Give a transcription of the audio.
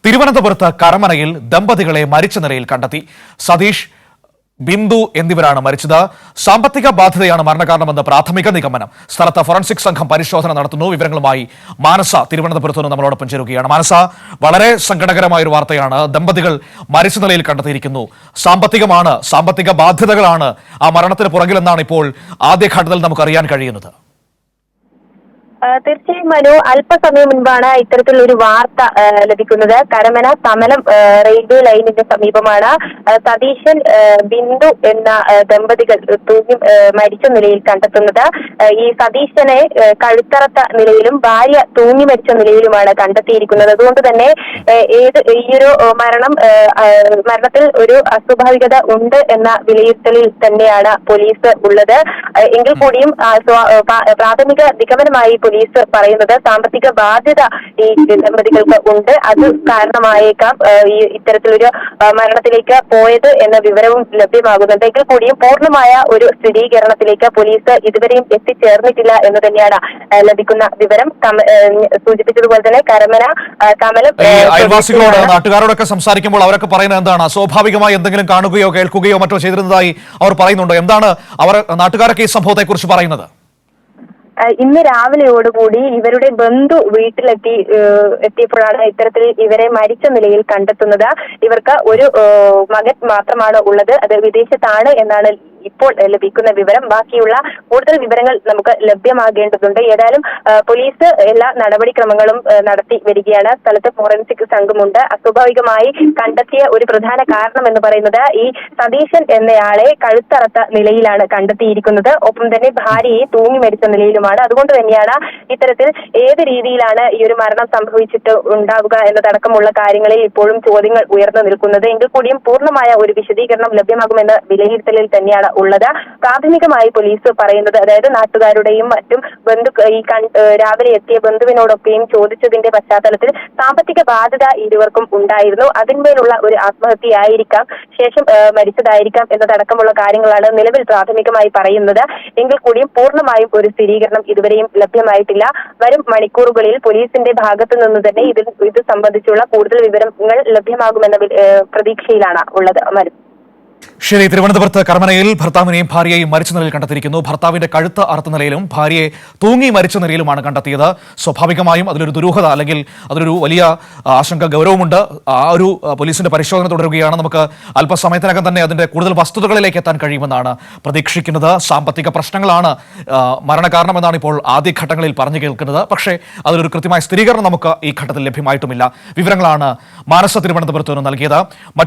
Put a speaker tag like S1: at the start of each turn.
S1: തിരുവനന്തപുരത്ത് കരമനയിൽ ദമ്പതികളെ മരിച്ച നിലയിൽ കണ്ടെത്തി. സതീഷ്, ബിന്ദു എന്നിവരാണ് മരിച്ചത്. സാമ്പത്തിക ബാധ്യതയാണ് മരണകാരണമെന്ന് പ്രാഥമിക നിഗമനം. സ്ഥലത്ത് ഫോറൻസിക് സംഘം പരിശോധന നടത്തുന്നു. വിവരങ്ങളുമായി മാനസ തിരുവനന്തപുരത്ത് നിന്ന് നമ്മളോടൊപ്പം ചേരുകയാണ്. മാനസ, വളരെ സങ്കടകരമായ ഒരു വാർത്തയാണ്. ദമ്പതികൾ മരിച്ച നിലയിൽ കണ്ടെത്തിയിരിക്കുന്നു. സാമ്പത്തിക ബാധ്യതകളാണ് ആ മരണത്തിന് പുറകിലെന്നാണ് ഇപ്പോൾ ആദ്യഘട്ടത്തിൽ നമുക്കറിയാൻ കഴിയുന്നത്.
S2: തീർച്ചയായും മനു, അല്പസമയം മുൻപാണ് ഇത്തരത്തിലൊരു വാർത്ത ലഭിക്കുന്നത്. കരമന തമലം റെയിൽവേ ലൈനിന്റെ സമീപമാണ് സതീശൻ, ബിന്ദു എന്ന ദമ്പതികൾ തൂങ്ങി മരിച്ച നിലയിൽ കണ്ടെത്തുന്നത്. ഈ സതീശനെ കഴുത്തറത്ത നിലയിലും ഭാര്യ തൂങ്ങി മരിച്ച നിലയിലുമാണ് കണ്ടെത്തിയിരിക്കുന്നത്. അതുകൊണ്ട് തന്നെ ഈയൊരു മരണത്തിൽ ഒരു അസ്വാഭാവികത ഉണ്ട് എന്ന വിലയിരുത്തലിൽ തന്നെയാണ് പോലീസ് ഉള്ളത്. എങ്കിൽ കൂടിയും പ്രാഥമിക നിഗമനമായി പോലീസ് പറയുന്നത് സാമ്പത്തിക ബാധ്യത ഈ ദമ്പതികൾക്ക് ഉണ്ട്. അത് കാരണമായേക്കാം ഇത്തരത്തിലൊരു മരണത്തിലേക്ക് പോയത് എന്ന വിവരവും ലഭ്യമാകുന്നുണ്ട്. എങ്കിൽ കൂടിയും പൂർണ്ണമായ ഒരു സ്ഥിരീകരണത്തിലേക്ക് പോലീസ് ഇതുവരെയും എത്തിച്ചേർന്നിട്ടില്ല എന്ന് തന്നെയാണ് ലഭിക്കുന്ന വിവരം. സൂചിപ്പിച്ചതുപോലെ തന്നെ കരമന തമലം
S1: അയൽവാസികളോട്, നാട്ടുകാരോടൊക്കെ സംസാരിക്കുമ്പോൾ അവരൊക്കെ പറയുന്നത് എന്താണ്? സ്വാഭാവികമായി എന്തെങ്കിലും കാണുകയോ കേൾക്കുകയോ മറ്റോ ചെയ്തിരുന്നതായി അവർ പറയുന്നുണ്ടോ? എന്താണ് നാട്ടുകാരൊക്കെ ഈ സംഭവത്തെ കുറിച്ച് പറയുന്നത്?
S2: ഇന്ന് രാവിലെയോടുകൂടി ഇവരുടെ ബന്ധു എത്തിയപ്പോഴാണ് ഇത്തരത്തിൽ ഇവരെ മരിച്ച നിലയിൽ കണ്ടെത്തുന്നത്. ഇവർക്ക് ഒരു മകൻ മാത്രമാണ് ഉള്ളത്. അത് വിദേശത്താണ് എന്നാണ് ഇപ്പോൾ ലഭിക്കുന്ന വിവരം. ബാക്കിയുള്ള കൂടുതൽ വിവരങ്ങൾ നമുക്ക് ലഭ്യമാകേണ്ടതുണ്ട്. ഏതായാലും പോലീസ് എല്ലാ നടപടിക്രമങ്ങളും നടത്തി വരികയാണ്. സ്ഥലത്ത് ഫോറൻസിക് സംഘമുണ്ട്. അസ്വാഭാവികമായി കണ്ടെത്തിയ ഒരു പ്രധാന കാരണം എന്ന് പറയുന്നത് ഈ സതീശൻ എന്നയാളെ കഴുത്തറത്ത നിലയിലാണ് കണ്ടെത്തിയിരിക്കുന്നത്. ഒപ്പം തന്നെ ഭാര്യയെ തൂങ്ങി മരിച്ച നിലയിലുമാണ്. അതുകൊണ്ട് തന്നെയാണ് ഇത്തരത്തിൽ ഏത് രീതിയിലാണ് ഈ ഒരു മരണം സംഭവിച്ചിട്ട് ഉണ്ടാവുക എന്നതടക്കമുള്ള കാര്യങ്ങളിൽ ഇപ്പോഴും ചോദ്യങ്ങൾ ഉയർന്നു നിൽക്കുന്നത്. എങ്കിൽ കൂടിയും പൂർണ്ണമായ ഒരു വിശദീകരണം ലഭ്യമാകുമെന്ന വിലയിരുത്തലിൽ തന്നെയാണ് ഉള്ളത്. പ്രാഥമികമായി പോലീസ് പറയുന്നത്, അതായത് നാട്ടുകാരുടെയും മറ്റും രാവിലെ എത്തിയ ബന്ധുവിനോടൊക്കെയും ചോദിച്ചതിന്റെ പശ്ചാത്തലത്തിൽ സാമ്പത്തിക ബാധ്യത ഇരുവർക്കും ഉണ്ടായിരുന്നു. അതിന്മേലുള്ള ഒരു ആത്മഹത്യയായിരിക്കാം, ശേഷം മരിച്ചതായിരിക്കാം എന്നതടക്കമുള്ള കാര്യങ്ങളാണ് നിലവിൽ പ്രാഥമികമായി പറയുന്നത്. എങ്കിൽ കൂടിയും പൂർണ്ണമായും ഒരു സ്ഥിരീകരണം ഇതുവരെയും ലഭ്യമായിട്ടില്ല. വരും മണിക്കൂറുകളിൽ പോലീസിന്റെ ഭാഗത്തു നിന്ന് തന്നെ ഇത് സംബന്ധിച്ചുള്ള കൂടുതൽ വിവരങ്ങൾ ലഭ്യമാകുമെന്ന പ്രതീക്ഷയിലാണ് ഉള്ളത്.
S1: ശരി, തിരുവനന്തപുരത്ത് കരമനയിൽ ഭർത്താവിനെയും ഭാര്യയെയും മരിച്ച നിലയിൽ കണ്ടെത്തിയിരിക്കുന്നു. ഭർത്താവിന്റെ കഴുത്ത് അറുത്ത നിലയിലും ഭാര്യയെ തൂങ്ങി മരിച്ച നിലയിലുമാണ് കണ്ടെത്തിയത്. സ്വാഭാവികമായും അതിലൊരു ദുരൂഹത, അല്ലെങ്കിൽ അതിലൊരു വലിയ ആശങ്ക, ഗൗരവമുണ്ട്. ആ ഒരു പോലീസിന്റെ പരിശോധന തുടരുകയാണ്. നമുക്ക് അല്പസമയത്തിനകം തന്നെ അതിന്റെ കൂടുതൽ വസ്തുതകളിലേക്ക് എത്താൻ കഴിയുമെന്നാണ് പ്രതീക്ഷിക്കുന്നത്. സാമ്പത്തിക പ്രശ്നങ്ങളാണ് മരണകാരണമെന്നാണ് ഇപ്പോൾ ആദ്യഘട്ടങ്ങളിൽ പറഞ്ഞു കേൾക്കുന്നത്. പക്ഷേ അതിലൊരു കൃത്യമായ സ്ഥിരീകരണം നമുക്ക് ഈ ഘട്ടത്തിൽ ലഭ്യമായിട്ടുമില്ല. വിവരങ്ങളാണ് മാനസ തിരുവനന്തപുരത്ത് നിന്ന് നൽകിയത്.